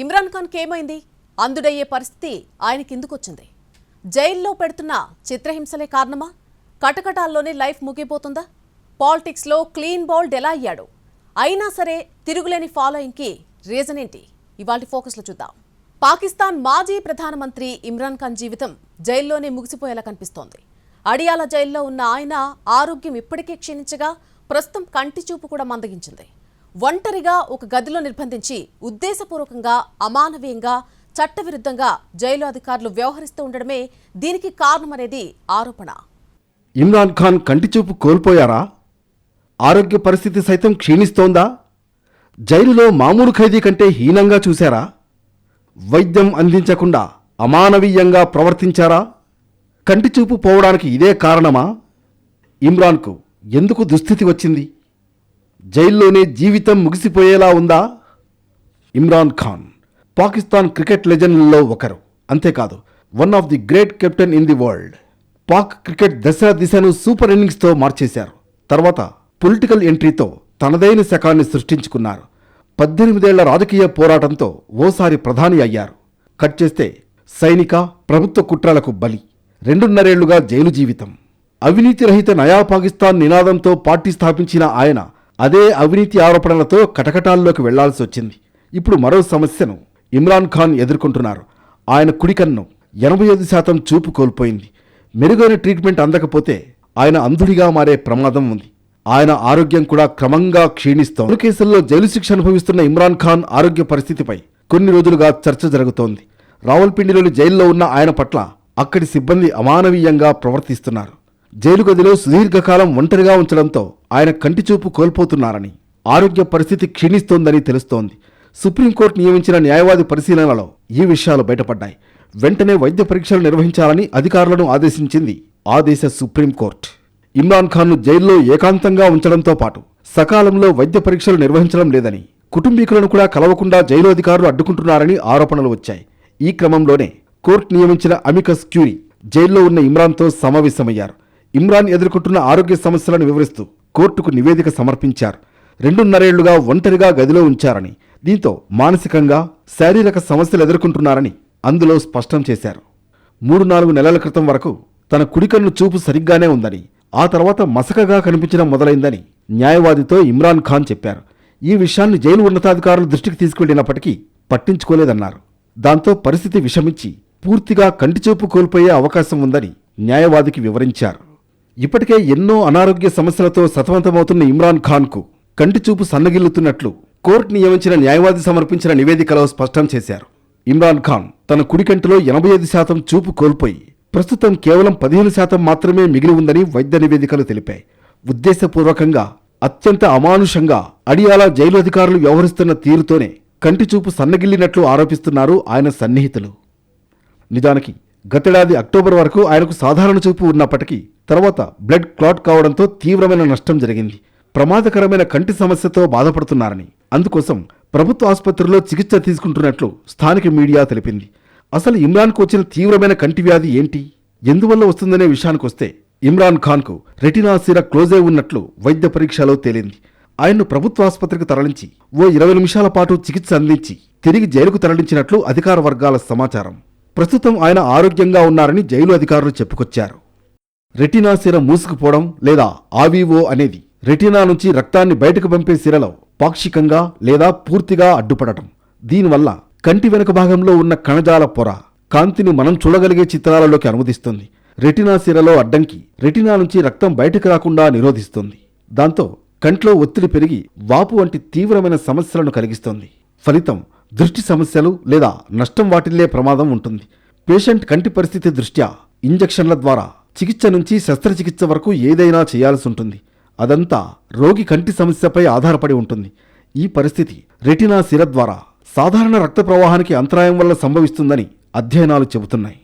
ఇమ్రాన్ ఖాన్కి ఏమైంది? అందుడయ్యే పరిస్థితి ఆయనకెందుకొచ్చింది? జైల్లో పెడుతున్న చిత్రహింసలే కారణమా? కటకటాల్లోనే లైఫ్ ముగిపోతుందా? పాలిటిక్స్లో క్లీన్ బౌల్డ్ ఎలా అయ్యాడు? అయినా సరే తిరుగులేని ఫాలోయింగ్కి రీజన్ ఏంటి? ఇవాల్టి ఫోకస్లో చూద్దాం. పాకిస్తాన్ మాజీ ప్రధానమంత్రి ఇమ్రాన్ ఖాన్ జీవితం జైల్లోనే ముగిసిపోయేలా కనిపిస్తోంది. అడియాల జైల్లో ఉన్న ఆయన ఆరోగ్యం ఇప్పటికే క్షీణించగా ప్రస్తుతం కంటి చూపు కూడా మందగించింది. ఒంటరిగా ఒక గదిలో నిర్బంధించి ఉద్దేశపూర్వకంగా అమానవీయంగా చట్టవిరుద్ధంగా జైలు అధికారులు వ్యవహరిస్తూ ఉండడమే దీనికి కారణమనేది ఆరోపణ. ఇమ్రాన్ ఖాన్ కంటిచూపు కోల్పోయారా? ఆరోగ్య పరిస్థితి సైతం క్షీణిస్తోందా? జైలులో మామూలు ఖైదీ కంటే హీనంగా చూశారా? వైద్యం అందించకుండా అమానవీయంగా ప్రవర్తించారా? కంటిచూపు పోవడానికి ఇదే కారణమా? ఇమ్రాన్కు ఎందుకు దుస్థితి వచ్చింది? జైల్లోనే జీవితం ముగిసిపోయేలా ఉందా? ఇమ్రాన్ ఖాన్ పాకిస్తాన్ క్రికెట్ లెజెండ్లలో ఒకరు. అంతేకాదు, one of the great captain in the world. Pak cricket దశ దిశను సూపర్ ఇన్నింగ్స్తో మార్చేశారు. తర్వాత పొలిటికల్ ఎంట్రీతో తనదైన శకాన్ని సృష్టించుకున్నారు. 18 ఏళ్ల రాజకీయ పోరాటంతో ఓసారి ప్రధాని అయ్యారు. కట్ చేస్తే సైనిక ప్రభుత్వ కుట్రలకు బలి. 2.5 ఏళ్లుగా జైలు జీవితం. అవినీతి రహిత నయా పాకిస్తాన్ నినాదంతో పార్టీ స్థాపించిన ఆయన అదే అవినీతి ఆరోపణలతో కటకటాల్లోకి వెళ్లాల్సి వచ్చింది. ఇప్పుడు మరో సమస్యను ఇమ్రాన్ ఖాన్ ఎదుర్కొంటున్నారు. ఆయన కుడికన్ను 85% చూపు కోల్పోయింది. మెరుగైన ట్రీట్మెంట్ అందకపోతే ఆయన అంధుడిగా మారే ప్రమాదం ఉంది. ఆయన ఆరోగ్యం కూడా క్రమంగా క్షీణిస్తోంది. కేసుల్లో జైలు శిక్ష అనుభవిస్తున్న ఇమ్రాన్ ఖాన్ ఆరోగ్య పరిస్థితిపై కొన్ని రోజులుగా చర్చ జరుగుతోంది. రావల్పిండిలోని జైల్లో ఉన్న ఆయన పట్ల అక్కడి సిబ్బంది అమానవీయంగా ప్రవర్తిస్తున్నారు. జైలు గదిలో సుదీర్ఘకాలం ఒంటరిగా ఉంచడంతో ఆయన కంటిచూపు కోల్పోతున్నారని, ఆరోగ్య పరిస్థితి క్షీణిస్తోందని తెలుస్తోంది. సుప్రీంకోర్టు నియమించిన న్యాయవాది పరిశీలనలో ఈ విషయాలు బయటపడ్డాయి. వెంటనే వైద్య పరీక్షలు నిర్వహించాలని అధికారులను ఆదేశించింది ఆ దేశ సుప్రీంకోర్టు. ఇమ్రాన్ ఖాన్ను జైల్లో ఏకాంతంగా ఉంచడంతో పాటు సకాలంలో వైద్య పరీక్షలు నిర్వహించడం లేదని, కుటుంబీకులను కూడా కలవకుండా జైలు అధికారులు అడ్డుకుంటున్నారని ఆరోపణలు వచ్చాయి. ఈ క్రమంలోనే కోర్టు నియమించిన అమికస్ క్యూరీ జైల్లో ఉన్న ఇమ్రాన్తో సమావేశమయ్యారు. ఇమ్రాన్ ఎదుర్కొంటున్న ఆరోగ్య సమస్యలను వివరిస్తూ కోర్టుకు నివేదిక సమర్పించారు. 2.5 ఏళ్లుగా ఒంటరిగా గదిలో ఉంచారని, దీంతో మానసికంగా శారీరక సమస్యలు ఎదుర్కొంటున్నారని అందులో స్పష్టం చేశారు. 3-4 నెలల క్రితం వరకు తన కుడికన్ను చూపు సరిగ్గానే ఉందని, ఆ తర్వాత మసకగా కనిపించడం మొదలైందని న్యాయవాదితో ఇమ్రాన్ ఖాన్ చెప్పారు. ఈ విషయాన్ని జైలు ఉన్నతాధికారుల దృష్టికి తీసుకువెళ్లినప్పటికీ పట్టించుకోలేదన్నారు. దాంతో పరిస్థితి విషమించి పూర్తిగా కంటిచూపు కోల్పోయే అవకాశం ఉందని న్యాయవాదికి వివరించారు. ఇప్పటికే ఎన్నో అనారోగ్య సమస్యలతో సతమతమవుతున్న ఇమ్రాన్ ఖాన్కు కంటిచూపు సన్నగిల్లుతున్నట్లు కోర్టు నియమించిన న్యాయవాది సమర్పించిన నివేదికలో స్పష్టం చేశారు. ఇమ్రాన్ ఖాన్ తన కుడికంటిలో 85% చూపు కోల్పోయి ప్రస్తుతం కేవలం 15% మాత్రమే మిగిలి ఉందని వైద్య నివేదికలు తెలిపాయి. ఉద్దేశపూర్వకంగా అత్యంత అమానుషంగా అడియాలా జైలు అధికారులు వ్యవహరిస్తున్న తీరుతోనే కంటిచూపు సన్నగిల్లినట్లు ఆరోపిస్తున్నారు ఆయన సన్నిహితులు. నిజానికి గతేడాది అక్టోబర్ వరకు ఆయనకు సాధారణ చూపు ఉన్నప్పటికీ తర్వాత బ్లడ్ క్లాట్ కావడంతో తీవ్రమైన నష్టం జరిగింది. ప్రమాదకరమైన కంటి సమస్యతో బాధపడుతున్నారని, అందుకోసం ప్రభుత్వ ఆసుపత్రిలో చికిత్స తీసుకుంటున్నట్లు స్థానిక మీడియా తెలిపింది. అసలు ఇమ్రాన్కు వచ్చిన తీవ్రమైన కంటి వ్యాధి ఏంటి, ఎందువల్ల వస్తుందనే విషయానికొస్తే ఇమ్రాన్ ఖాన్కు రెటినా సిర క్లోజే ఉన్నట్లు వైద్య పరీక్షలో తేలింది. ఆయన్ను ప్రభుత్వ ఆసుపత్రికి తరలించి ఓ 20 నిమిషాల పాటు చికిత్స అందించి తిరిగి జైలుకు తరలించినట్లు అధికార వర్గాల సమాచారం. ప్రస్తుతం ఆయన ఆరోగ్యంగా ఉన్నారని జైలు అధికారులు చెప్పుకొచ్చారు. రెటినా సిర మూసుకుపోవడం లేదా ఆవిఓ అనేది రెటినా నుంచి రక్తాన్ని బయటకు పంపే సిరలో పాక్షికంగా లేదా పూర్తిగా అడ్డుపడటం. దీనివల్ల కంటి వెనుక భాగంలో ఉన్న కణజాల పొర కాంతిని మనం చూడగలిగే చిత్రాలలోకి అనుమతిస్తుంది. రెటినా సిరలో అడ్డంకి రెటినా నుంచి రక్తం బయటకు రాకుండా నిరోధిస్తుంది. దాంతో కంట్లో ఒత్తిడి పెరిగి వాపు వంటి తీవ్రమైన సమస్యలను కలిగిస్తుంది. ఫలితం దృష్టి సమస్యలు లేదా నష్టం వాటిల్లే ప్రమాదం ఉంటుంది. పేషెంట్ కంటి పరిస్థితి దృష్ట్యా ఇంజెక్షన్ల ద్వారా చికిత్స నుంచి శస్త్రచికిత్స వరకు ఏదైనా చేయాల్సి ఉంటుంది. అదంతా రోగి కంటి సమస్యపై ఆధారపడి ఉంటుంది. ఈ పరిస్థితి రెటినా సిర ద్వారా సాధారణ రక్త ప్రవాహానికి అంతరాయం వల్ల సంభవిస్తుందని అధ్యయనాలు చెబుతున్నాయి.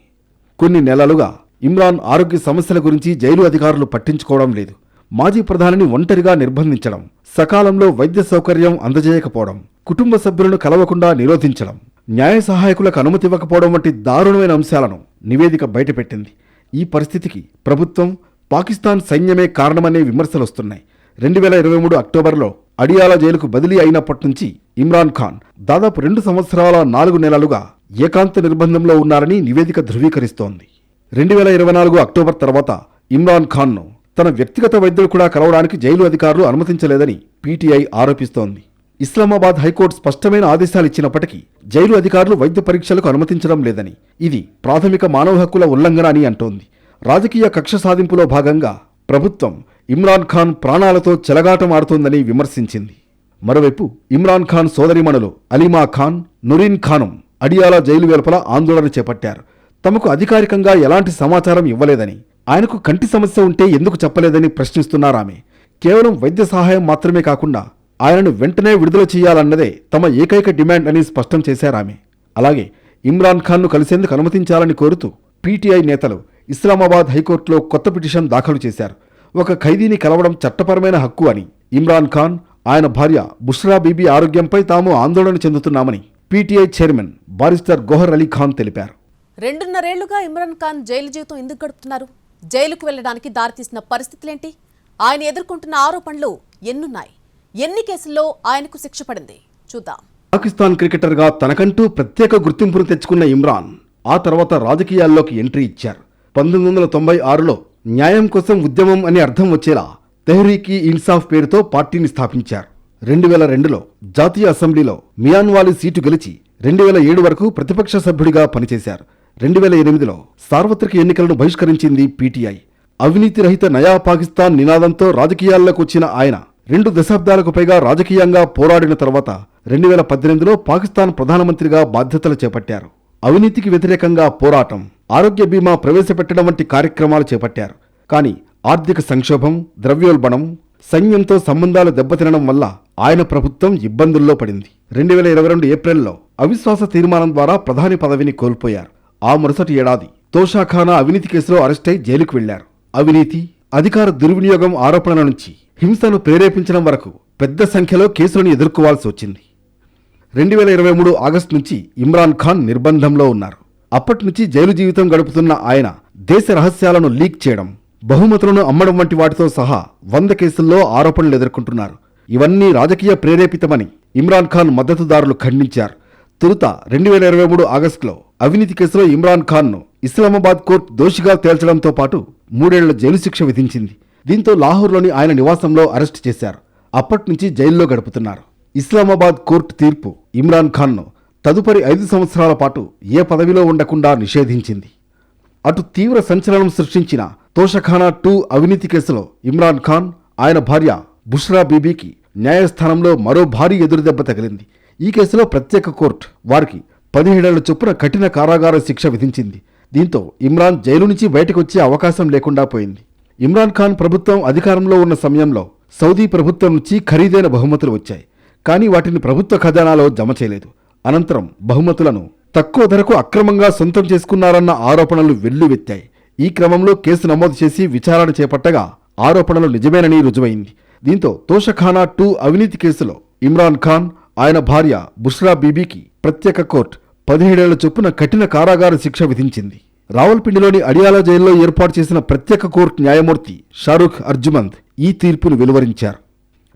కొన్ని నెలలుగా ఇమ్రాన్ ఆరోగ్య సమస్యల గురించి జైలు అధికారులు పట్టించుకోవడం లేదు. మాజీ ప్రధానిని ఒంటరిగా నిర్బంధించడం, సకాలంలో వైద్య సౌకర్యం అందజేయకపోవడం, కుటుంబ సభ్యులను కలవకుండా నిరోధించడం, న్యాయ సహాయకులకు అనుమతి ఇవ్వకపోవడం వంటి దారుణమైన అంశాలను నివేదిక బయటపెట్టింది. ఈ పరిస్థితికి ప్రభుత్వం, పాకిస్తాన్ సైన్యమే కారణమనే విమర్శలొస్తున్నాయి. 2023 అక్టోబర్లో అడియాలా జైలుకు బదిలీ అయినప్పటి నుంచి ఇమ్రాన్ ఖాన్ దాదాపు 2 సంవత్సరాల 4 నెలలుగా ఏకాంత నిర్బంధంలో ఉన్నారని నివేదిక ధృవీకరిస్తోంది. 2024 అక్టోబర్ తర్వాత ఇమ్రాన్ ఖాన్ను తన వ్యక్తిగత వైద్యులు కూడా కలవడానికి జైలు అధికారులు అనుమతించలేదని పీటీఐ ఆరోపిస్తోంది. ఇస్లామాబాద్ హైకోర్టు స్పష్టమైన ఆదేశాలు ఇచ్చినప్పటికీ జైలు అధికారులు వైద్య పరీక్షలకు అనుమతించడం లేదని, ఇది ప్రాథమిక మానవ హక్కుల ఉల్లంఘన అని అంటోంది. రాజకీయ కక్ష సాధింపులో భాగంగా ప్రభుత్వం ఇమ్రాన్ ఖాన్ ప్రాణాలతో చెలగాటమాడుతోందని విమర్శించింది. మరోవైపు ఇమ్రాన్ ఖాన్ సోదరిమణులు అలీమా ఖాన్, నురీన్ ఖానం అడియాలా జైలు వెలుపల ఆందోళన చేపట్టారు. తమకు అధికారికంగా ఎలాంటి సమాచారం ఇవ్వలేదని, ఆయనకు కంటి సమస్య ఉంటే ఎందుకు చెప్పలేదని ప్రశ్నిస్తున్నారామె. కేవలం వైద్య సహాయం మాత్రమే కాకుండా ఆయనను వెంటనే విడుదల చేయాలన్నదే తమ ఏకైక డిమాండ్ అని స్పష్టం చేశారామె. అలాగే ఇమ్రాన్ ఖాన్ను కలిసేందుకు అనుమతించాలని కోరుతూ పీటీఐ నేతలు ఇస్లామాబాద్ హైకోర్టులో కొత్త పిటిషన్ దాఖలు చేశారు. ఒక ఖైదీని కలవడం చట్టపరమైన హక్కు అని, ఇమ్రాన్ ఖాన్, ఆయన భార్య బుష్రా బీబీ ఆరోగ్యంపై తాము ఆందోళన చెందుతున్నామని PTI chairman barrister Gohar Ali Khan తెలిపారు. 2.5 ఏళ్లుగా ఇమ్రాన్ ఖాన్ జైలు జీవితం ఎందుకు గడుపుతున్నారు? జైలుకు వెళ్లడానికి దారితీసిన పరిస్థితులేంటి? ఆయన ఎదుర్కొంటున్న ఆరోపణలు ఎన్నున్నాయి? ఎన్ని కేసుల్లో ఆయనకు శిక్ష పడింది? చూద్దాం. పాకిస్తాన్ క్రికెటర్గా తనకంటూ ప్రత్యేక గుర్తింపును తెచ్చుకున్న ఇమ్రాన్ ఆ తర్వాత రాజకీయాల్లోకి ఎంట్రీ ఇచ్చారు. 1996లో న్యాయం కోసం ఉద్యమం అని అర్థం వచ్చేలా తెహ్రీక్ ఈ ఇన్సాఫ్ పేరుతో పార్టీని స్థాపించారు. 2002లో జాతీయ అసెంబ్లీలో మియాన్వాలీ సీటు గెలిచి 2007 వరకు ప్రతిపక్ష సభ్యుడిగా పనిచేశారు. 2008లో సార్వత్రిక ఎన్నికలను బహిష్కరించింది పీటీఐ. అవినీతి రహిత నయా పాకిస్తాన్ నినాదంతో రాజకీయాల్లోకి వచ్చిన ఆయన 2 దశాబ్దాలకు పైగా రాజకీయంగా పోరాడిన తర్వాత 2018లో పాకిస్తాన్ ప్రధానమంత్రిగా బాధ్యతలు చేపట్టారు. అవినీతికి వ్యతిరేకంగా పోరాటం, ఆరోగ్య బీమా ప్రవేశపెట్టడం వంటి కార్యక్రమాలు చేపట్టారు. కానీ ఆర్థిక సంక్షోభం, ద్రవ్యోల్బణం, సైన్యంతో సంబంధాలు దెబ్బతినడం వల్ల ఆయన ప్రభుత్వం ఇబ్బందుల్లో పడింది. 2022 ఏప్రిల్లో అవిశ్వాస తీర్మానం ద్వారా ప్రధాని పదవిని కోల్పోయారు. ఆ మరుసటి ఏడాది తోషాఖానా అవినీతి కేసులో అరెస్టై జైలుకు వెళ్లారు. అవినీతి, అధికార దుర్వినియోగం ఆరోపణల నుంచి హింసను ప్రేరేపించడం వరకు పెద్ద సంఖ్యలో కేసులను ఎదుర్కోవాల్సి వచ్చింది. 2023 ఆగస్టు నుంచి ఇమ్రాన్ ఖాన్ నిర్బంధంలో ఉన్నారు. అప్పటి నుంచి జైలు జీవితం గడుపుతున్న ఆయన దేశ రహస్యాలను లీక్ చేయడం, బహుమతులను అమ్మడం వంటి వాటితో సహా 100 కేసుల్లో ఆరోపణలు ఎదుర్కొంటున్నారు. ఇవన్నీ రాజకీయ ప్రేరేపితమని ఇమ్రాన్ ఖాన్ మద్దతుదారులు ఖండించారు. తొలుత 2023 ఆగస్టులో అవినీతి కేసులో ఇమ్రాన్ ఖాన్ను ఇస్లామాబాద్ కోర్టు దోషిగా తేల్చడంతో పాటు 3 ఏళ్ల జైలు శిక్ష విధించింది. దీంతో లాహోర్లోని ఆయన నివాసంలో అరెస్టు చేశారు. అప్పటి నుంచి జైల్లో గడుపుతున్నారు. ఇస్లామాబాద్ కోర్టు తీర్పు ఇమ్రాన్ ఖాన్ను తదుపరి 5 సంవత్సరాల పాటు ఏ పదవిలో ఉండకుండా నిషేధించింది. అటు తీవ్ర సంచలనం సృష్టించిన తోషఖానా 2 అవినీతి కేసులో ఇమ్రాన్ ఖాన్, ఆయన భార్య బుష్రా బీబీకి న్యాయస్థానంలో మరో భారీ ఎదురుదెబ్బ తగిలింది. ఈ కేసులో ప్రత్యేక కోర్టు వారికి 17 ఏళ్ల చొప్పున కఠిన కారాగార శిక్ష విధించింది. దీంతో ఇమ్రాన్ జైలు నుంచి బయటకు వచ్చే అవకాశం లేకుండా పోయింది. ఇమ్రాన్ ఖాన్ ప్రభుత్వం అధికారంలో ఉన్న సమయంలో సౌదీ ప్రభుత్వం నుంచి ఖరీదైన బహుమతులు వచ్చాయి. కానీ వాటిని ప్రభుత్వ ఖజానాలో జమ చేయలేదు. అనంతరం బహుమతులను తక్కువ ధరకు అక్రమంగా సొంతం చేసుకున్నారన్న ఆరోపణలు వెల్లువెత్తాయి. ఈ క్రమంలో కేసు నమోదు చేసి విచారణ చేపట్టగా ఆరోపణలు నిజమేనని రుజువైంది. దీంతో తోషఖానా 2 అవినీతి కేసులో ఇమ్రాన్ ఖాన్, ఆయన భార్య బుష్రా బీబీకి ప్రత్యేక కోర్టు 17 ఏళ్ల చొప్పున కఠిన కారాగార శిక్ష విధించింది. రావల్పిండిలోని అడియాలా జైల్లో ఏర్పాటు చేసిన ప్రత్యేక కోర్టు న్యాయమూర్తి షారుఖ్ అర్జుమంద్ ఈ తీర్పును వెలువరించారు.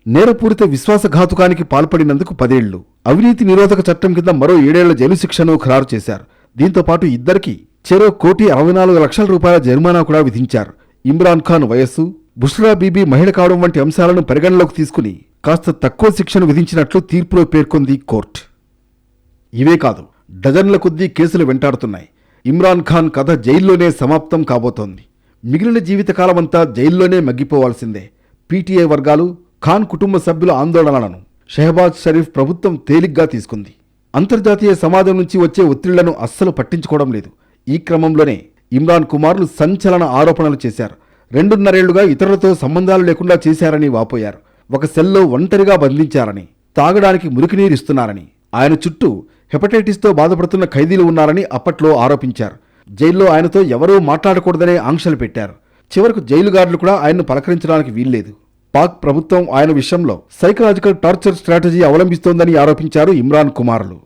నేరపూరిత విశ్వాసఘాతుకానికి పాల్పడినందుకు 10 ఏళ్లు, అవినీతి నిరోధక చట్టం కింద మరో 7 ఏళ్ల జైలు శిక్షను ఖరారు చేశారు. దీంతో పాటు ఇద్దరికి చెరో ₹1,64,00,000 జరిమానా కూడా విధించారు. ఇమ్రాన్ ఖాన్ వయస్సు, బుష్రా బీబీ మహిళ కావడం వంటి అంశాలను పరిగణలోకి తీసుకుని కాస్త తక్కువ శిక్షను విధించినట్లు తీర్పులో పేర్కొంది కోర్టు. ఇవే కాదు, డజన్ల కొద్దీ కేసులు వెంటాడుతున్నాయి. ఇమ్రాన్ ఖాన్ కథ జైల్లోనే సమాప్తం కాబోతోంది. మిగిలిన జీవితకాలమంతా జైల్లోనే మగ్గిపోవాల్సిందే. పీటీఐ వర్గాలు, ఖాన్ కుటుంబ సభ్యుల ఆందోళనలను షెహబాజ్ షరీఫ్ ప్రభుత్వం తేలిగ్గా తీసుకుంది. అంతర్జాతీయ సమాజం నుంచి వచ్చే ఒత్తిళ్లను అస్సలు పట్టించుకోవడం లేదు. ఈ క్రమంలోనే ఇమ్రాన్ కుమార్లు సంచలన ఆరోపణలు చేశారు. 2.5 ఏళ్లుగా ఇతరులతో సంబంధాలు లేకుండా చేశారని వాపోయారు. ఒక సెల్లో ఒంటరిగా బంధించారని, తాగడానికి మురికినీరిస్తున్నారని, ఆయన చుట్టూ హెపటైటిస్తో బాధపడుతున్న ఖైదీలు ఉన్నారని అప్పట్లో ఆరోపించారు. జైల్లో ఆయనతో ఎవరూ మాట్లాడకూడదనే ఆంక్షలు పెట్టారు. చివరకు జైలు గార్డులు కూడా ఆయన్ను పలకరించడానికి వీల్లేదు. పాక్ ప్రభుత్వం ఆయన విషయంలో సైకలాజికల్ టార్చర్ స్ట్రాటజీ అవలంబిస్తోందని ఆరోపించారు ఇమ్రాన్ కుమారులు.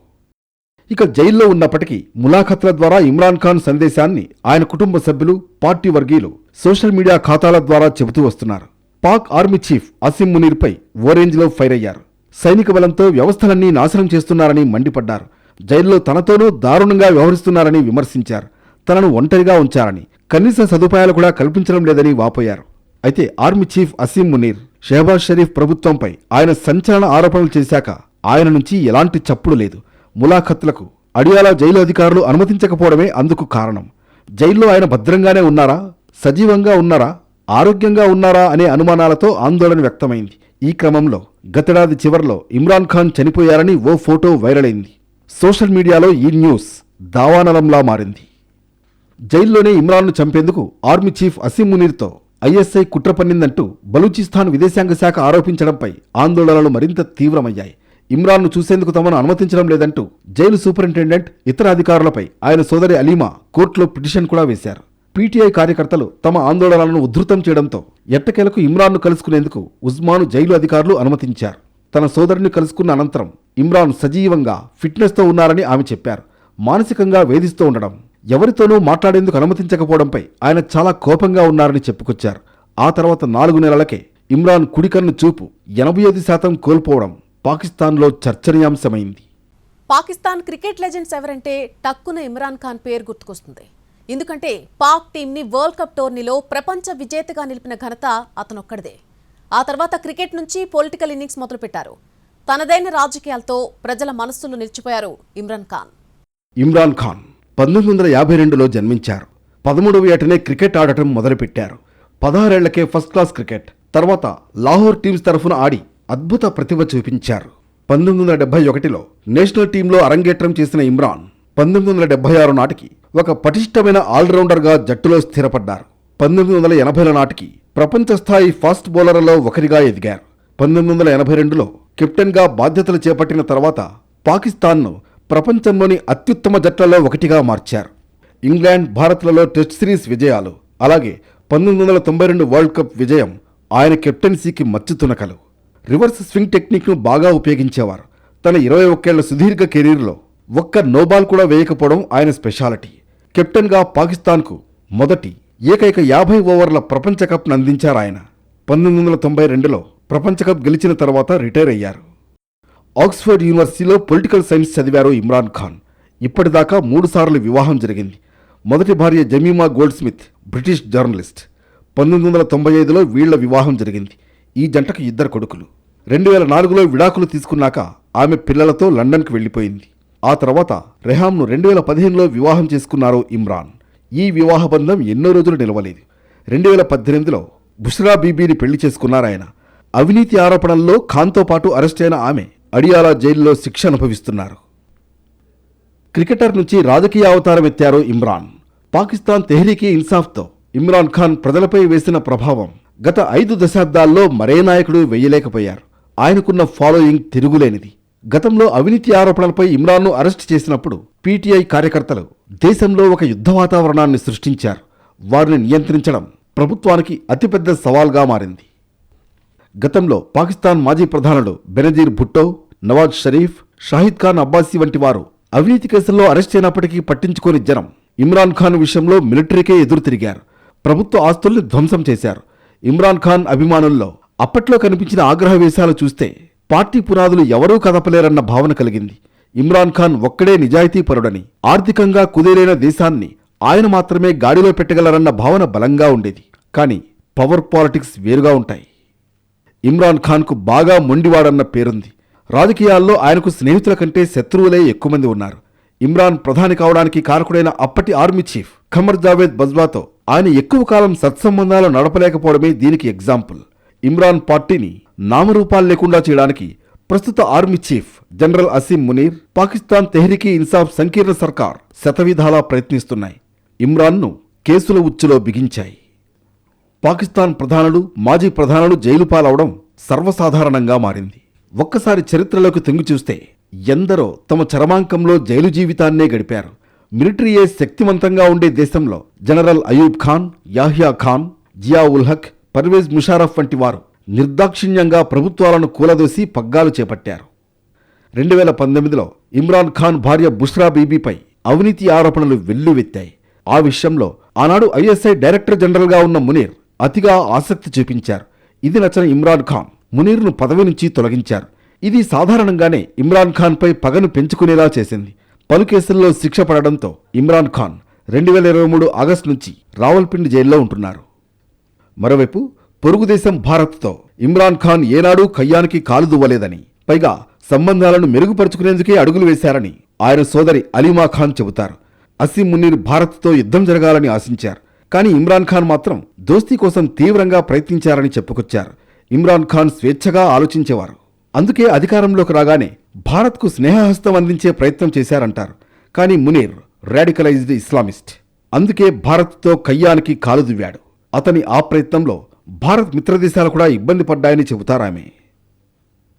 ఇక జైల్లో ఉన్నప్పటికీ ములాఖత్ల ద్వారా ఇమ్రాన్ ఖాన్ సందేశాన్ని ఆయన కుటుంబ సభ్యులు, పార్టీ వర్గీయులు సోషల్ మీడియా ఖాతాల ద్వారా చెబుతూ వస్తున్నారు. పాక్ ఆర్మీ చీఫ్ అసిమ్ మునీర్పై ఓ రేంజ్లో ఫైర్ అయ్యారు. సైనిక బలంతో వ్యవస్థలన్నీ నాశనం చేస్తున్నారని మండిపడ్డారు. జైల్లో తనతోనూ దారుణంగా వ్యవహరిస్తున్నారని విమర్శించారు. తనను ఒంటరిగా ఉంచారని, కనీస సదుపాయాలు కూడా కల్పించడం లేదని వాపోయారు. అయితే ఆర్మీ చీఫ్ అసిమ్ మునీర్ షెహబాజ్ షరీఫ్ ప్రభుత్వంపై ఆయన సంచలన ఆరోపణలు చేశాక ఆయన నుంచి ఎలాంటి చప్పుడు లేదు. ములాఖత్లకు అడియాలా జైలు అధికారులు అనుమతించకపోవడమే అందుకు కారణం. జైల్లో ఆయన భద్రంగానే ఉన్నారా, సజీవంగా ఉన్నారా, ఆరోగ్యంగా ఉన్నారా అనే అనుమానాలతో ఆందోళన వ్యక్తమైంది. ఈ క్రమంలో గతేడాది చివర్లో ఇమ్రాన్ ఖాన్ చనిపోయారని ఓ ఫోటో వైరల్ అయింది. సోషల్ మీడియాలో ఈ న్యూస్ దావానలంలా మారింది. జైల్లోనే ఇమ్రాన్ను చంపేందుకు ఆర్మీ చీఫ్ అసిమ్ మునీర్తో ఐఎస్ఐ కుట్ర పన్నిందంటూ బలూచిస్తాన్ విదేశాంగ శాఖ ఆరోపించడంపై ఆందోళనలు మరింత తీవ్రమయ్యాయి. ఇమ్రాన్ను చూసేందుకు తమను అనుమతించడం లేదంటూ జైలు సూపరింటెండెంట్, ఇతర అధికారులపై ఆయన సోదరి అలీమా కోర్టులో పిటిషన్ కూడా వేశారు. పీటీఐ కార్యకర్తలు తమ ఆందోళనలను ఉధృతం చేయడంతో ఎట్టకేలకు ఇమ్రాన్ను కలుసుకునేందుకు ఉస్మాను జైలు అధికారులు అనుమతించారు. తన సోదరిని కలుసుకున్న అనంతరం ఇమ్రాన్ సజీవంగా ఫిట్నెస్తో ఉన్నారని ఆమె చెప్పారు. మానసికంగా వేధిస్తూ ఉండడం, ఎవరితోనూ మాట్లాడేందుకు అనుమతించకపోవడంపై ఆయన చాలా కోపంగా ఉన్నారని చెప్పుకొచ్చారు. ఆ తర్వాత 4 నెలలకే ఇమ్రాన్ కుడికన్ను చూపు 85% కోల్పోవడం పాకిస్తాన్లో చర్చనీయాంశమైంది. పాకిస్తాన్ క్రికెట్ లెజెండ్స్ ఎవరంటే టక్కున ఇమ్రాన్ ఖాన్ పేరు గుర్తుకొస్తుంది. ఎందుకంటే పాక్ టీంని వరల్డ్ కప్ టోర్నీలో ప్రపంచ విజేతగా నిలిపిన ఘనత అతనొక్కడిదే. ఆ తర్వాత క్రికెట్ నుంచి పొలిటికల్ ఇన్నింగ్స్ మొదలుపెట్టారు. తనదైన రాజకీయాలతో ప్రజల మనస్సులో నిలిచిపోయారు ఇమ్రాన్ ఖాన్. ఇమ్రాన్ ఖాన్ 1952లో జన్మించారు. 13వ ఏటనే క్రికెట్ ఆడటం మొదలుపెట్టారు. 16 ఏళ్లకే ఫస్ట్ క్లాస్ క్రికెట్, తర్వాత లాహోర్ టీమ్స్ తరఫున ఆడి అద్భుత ప్రతిభ చూపించారు. 1971లో నేషనల్ టీంలో అరంగేట్రం చేసిన ఇమ్రాన్ 1976 నాటికి ఒక పటిష్టమైన ఆల్రౌండర్గా జట్టులో స్థిరపడ్డారు. 1980ల నాటికి ప్రపంచ స్థాయి ఫాస్ట్ బౌలర్లలో ఒకరిగా ఎదిగారు. 1982లో కెప్టెన్గా బాధ్యతలు చేపట్టిన తర్వాత పాకిస్తాన్ను ప్రపంచంలోని అత్యుత్తమ జట్లలో ఒకటిగా మార్చారు. ఇంగ్లాండ్, భారత్లలో టెస్ట్ సిరీస్ విజయాలు, అలాగే 1992 వరల్డ్ కప్ విజయం ఆయన కెప్టెన్సీకి మచ్చుతునకలు. రివర్స్ స్వింగ్ టెక్నిక్ను బాగా ఉపయోగించేవారు. తన 21 ఏళ్ల సుదీర్ఘ కెరీర్లో ఒక్క నోబాల్ కూడా వేయకపోవడం ఆయన స్పెషాలిటీ. కెప్టెన్గా పాకిస్తాన్కు మొదటి ఏకైక 50 ఓవర్ల ప్రపంచ కప్ను అందించారు ఆయన. 1992లో ప్రపంచ కప్ గెలిచిన తర్వాత రిటైర్ అయ్యారు. ఆక్స్ఫర్డ్ యూనివర్సిటీలో పొలిటికల్ సైన్స్ చదివారు ఇమ్రాన్ ఖాన్. ఇప్పటిదాకా 3 సార్లు వివాహం జరిగింది. మొదటి భార్య Jemima Goldsmith British journalist. 1995లో వీళ్ల వివాహం జరిగింది. ఈ జంటకు 2 కొడుకులు. 2004లో విడాకులు తీసుకున్నాక ఆమె పిల్లలతో లండన్కు వెళ్లిపోయింది. ఆ తర్వాత రెహామ్ను 2015లో వివాహం చేసుకున్నారు ఇమ్రాన్. ఈ వివాహ బంధం ఎన్నో రోజులు నిలవలేదు. 2018లో బుష్రా బీబీని పెళ్లి చేసుకున్నారాయన. అవినీతి ఆరోపణల్లో ఖాన్తో పాటు అరెస్ట్ అయిన ఆమె అడియాలా జైల్లో శిక్ష అనుభవిస్తున్నారు. క్రికెటర్ నుంచి రాజకీయ అవతారం ఎత్తారు ఇమ్రాన్. పాకిస్తాన్ తెహ్రీకే ఇన్సాఫ్తో ఇమ్రాన్ ఖాన్ ప్రజలపై వేసిన ప్రభావం గత 5 దశాబ్దాల్లో మరే నాయకుడు వెయ్యలేకపోయారు. ఆయనకున్న ఫాలోయింగ్ తిరుగులేనిది. గతంలో అవినీతి ఆరోపణలపై ఇమ్రాన్ను అరెస్ట్ చేసినప్పుడు పీటీఐ కార్యకర్తలు దేశంలో ఒక యుద్ధ వాతావరణాన్ని సృష్టించారు. వారిని నియంత్రించడం ప్రభుత్వానికి అతిపెద్ద సవాల్గా మారింది. గతంలో పాకిస్తాన్ మాజీ ప్రధానులు బెనజీర్ భుట్టో, నవాజ్ షరీఫ్, షాహిద్ ఖాన్ అబ్బాసీ వంటి వారు అవినీతి కేసుల్లో అరెస్ట్ అయినప్పటికీ పట్టించుకోని జనం ఇమ్రాన్ ఖాన్ విషయంలో మిలిటరీకే ఎదురు తిరిగారు. ప్రభుత్వ ఆస్తుల్ని ధ్వంసం చేశారు. ఇమ్రాన్ ఖాన్ అభిమానుల్లో అప్పట్లో కనిపించిన ఆగ్రహవేశాలు చూస్తే పార్టీ పునాదులు ఎవరూ కదపలేరన్న భావన కలిగింది. ఇమ్రాన్ ఖాన్ ఒక్కడే నిజాయితీపరుడని, ఆర్థికంగా కుదేలైన దేశాన్ని ఆయన మాత్రమే గాడిలో పెట్టగలరన్న భావన బలంగా ఉండేది. కానీ పవర్ పాలిటిక్స్ వేరుగా ఉంటాయి. ఇమ్రాన్ ఖాన్కు బాగా మొండివాడన్న పేరుంది. రాజకీయాల్లో ఆయనకు స్నేహితుల కంటే శత్రువులే ఎక్కువ మంది ఉన్నారు. ఇమ్రాన్ ప్రధాని కావడానికి కారకుడైన అప్పటి ఆర్మీ చీఫ్ ఖమర్ జావేద్ బజ్వాతో ఆయన ఎక్కువ కాలం సత్సంబంధాలు నడపలేకపోవడమే దీనికి ఎగ్జాంపుల్. ఇమ్రాన్ పార్టీని నామరూపాలు లేకుండా చేయడానికి ప్రస్తుత army chief general Asim Munir, Pakistan Tehreek e Insaf సంకీర్ణ సర్కార్ శతవిధాలా ప్రయత్నిస్తున్నాయి. ఇమ్రాన్ను కేసుల ఉచ్చులో బిగించాయి. పాకిస్తాన్ ప్రధానులు, మాజీ ప్రధానులు జైలు పాలవడం సర్వసాధారణంగా మారింది. ఒక్కసారి చరిత్రలోకి తొంగి చూస్తే ఎందరో తమ చరమాంకంలో జైలు జీవితాన్నే గడిపారు. మిలిటరీయే శక్తివంతంగా ఉండే దేశంలో జనరల్ అయూబ్ ఖాన్, యాహ్యా ఖాన్, జియా ఉల్ హక్, పర్వేజ్ ముషారఫ్ వంటి వారు నిర్దాక్షిణ్యంగా ప్రభుత్వాలను కూలదోసి పగ్గాలు చేపట్టారు. 2019లో ఇమ్రాన్ ఖాన్ భార్య బుష్రా బీబీపై అవినీతి ఆరోపణలు వెల్లువెత్తాయి. ఆ విషయంలో ఆనాడు ఐఎస్ఐ డైరెక్టర్ జనరల్గా ఉన్న మునీర్ అతిగా ఆసక్తి చూపించారు. ఇది నచ్చని ఇమ్రాన్ ఖాన్ మునీర్ను పదవి నుంచి తొలగించారు. ఇది సాధారణంగానే ఇమ్రాన్ ఖాన్పై పగను పెంచుకునేలా చేసింది. పలు కేసుల్లో శిక్ష పడడంతో ఇమ్రాన్ ఖాన్ 2023 ఆగస్టు నుంచి రావల్పిండి జైల్లో ఉంటున్నారు. మరోవైపు పొరుగు దేశం భారత్తో ఇమ్రాన్ ఖాన్ ఏనాడూ కయ్యానికి కాలు దువ్వలేదని, పైగా సంబంధాలను మెరుగుపరుచుకునేందుకే అడుగులు వేశారని ఆయన సోదరి అలీమా ఖాన్ చెబుతారు. అసీం మునీర్ భారత్తో యుద్ధం జరగాలని ఆశించారు. కానీ ఇమ్రాన్ ఖాన్ మాత్రం దోస్తీ కోసం తీవ్రంగా ప్రయత్నించారని చెప్పుకొచ్చారు. ఇమ్రాన్ ఖాన్ స్వేచ్ఛగా ఆలోచించేవారు. అందుకే అధికారంలోకి రాగానే భారత్కు స్నేహహస్తం అందించే ప్రయత్నం చేశారంటారు. కానీ మునీర్ రాడికలైజ్డ్ ఇస్లామిస్ట్. అందుకే భారత్తో కయ్యానికి కాలు దువ్వాడు. అతని ఆ ప్రయత్నంలో భారత్ మిత్రదేశాలు కూడా ఇబ్బంది పడ్డాయని చెబుతారామె.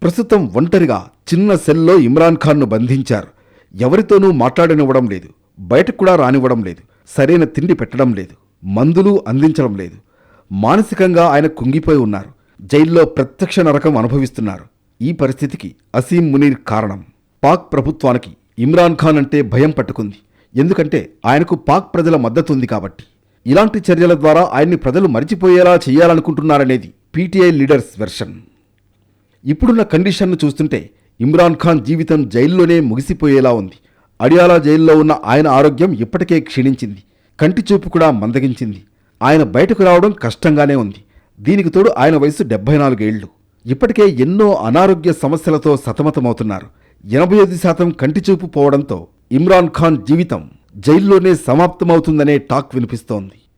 ప్రస్తుతం ఒంటరిగా చిన్న సెల్లో ఇమ్రాన్ ఖాన్ను బంధించారు. ఎవరితోనూ మాట్లాడనివ్వడం లేదు, బయటకు కూడా రానివ్వడం లేదు, సరైన తిండి పెట్టడం లేదు, మందులు అందించడం లేదు. మానసికంగా ఆయన కుంగిపోయి ఉన్నారు. జైల్లో ప్రత్యక్ష నరకం అనుభవిస్తున్నారు. ఈ పరిస్థితికి అసీం మునీర్ కారణం. పాక్ ప్రభుత్వానికి ఇమ్రాన్ ఖాన్ అంటే భయం పట్టుకుంది. ఎందుకంటే ఆయనకు పాక్ ప్రజల మద్దతు ఉంది కాబట్టి. ఇలాంటి చర్యల ద్వారా ఆయన్ని ప్రజలు మరిచిపోయేలా చేయాలనుకుంటున్నారనేది పీటీఐ లీడర్స్ వెర్షన్. ఇప్పుడున్న కండిషన్ను చూస్తుంటే ఇమ్రాన్ ఖాన్ జీవితం జైల్లోనే ముగిసిపోయేలా ఉంది. అడియాలా జైల్లో ఉన్న ఆయన ఆరోగ్యం ఇప్పటికే క్షీణించింది. కంటి చూపు కూడా మందగించింది. ఆయన బయటకు రావడం కష్టంగానే ఉంది. దీనికి తోడు ఆయన వయసు 74 ఏళ్లు. ఇప్పటికే ఎన్నో అనారోగ్య సమస్యలతో సతమతమవుతున్నారు. 85% కంటిచూపు పోవడంతో ఇమ్రాన్ ఖాన్ జీవితం జైల్లోనే సమాప్తమవుతుందనే టాక్ వినిపిస్తోంది.